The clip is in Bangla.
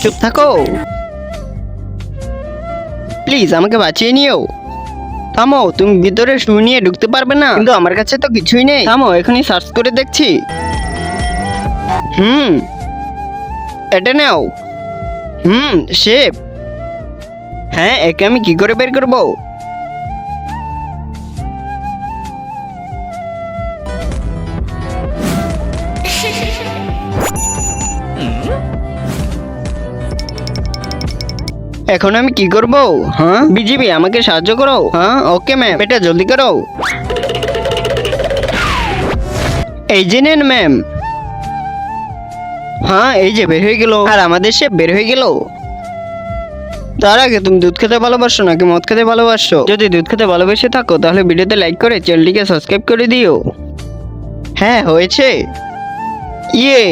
চুপ থাকো, প্লিজ আমাকে বাঁচিয়ে নিও। থামো, তুমি ভিতরে শুয়ে নিয়ে ঢুকতে পারবে না, কিন্তু আমার কাছে তো কিছুই নেই। থামো, এখনই সার্চ করে দেখছি। এটা নাও। শেপ। হ্যাঁ, একে আমি কি করে বের করবো? এখন আমি কি করব? হ্যাঁ বিজিবি, আমাকে সাহায্য করো। হ্যাঁ ওকে ম্যাম, এটা জলদি করো। এই যে নেন ম্যাম। হ্যাঁ এই যে বের হয়ে গেল, আর আমাদের সে বের হয়ে গেল। তার আগে তুমি দুধ খেতে ভালোবাসো নাকি মদ খেতে ভালোবাসো? যদি দুধ খেতে ভালোবেসে থাকো তাহলে ভিডিওতে লাইক করে চ্যানেলটিকে সাবস্ক্রাইব করে দিও। হ্যাঁ হয়েছে। ইয়ে।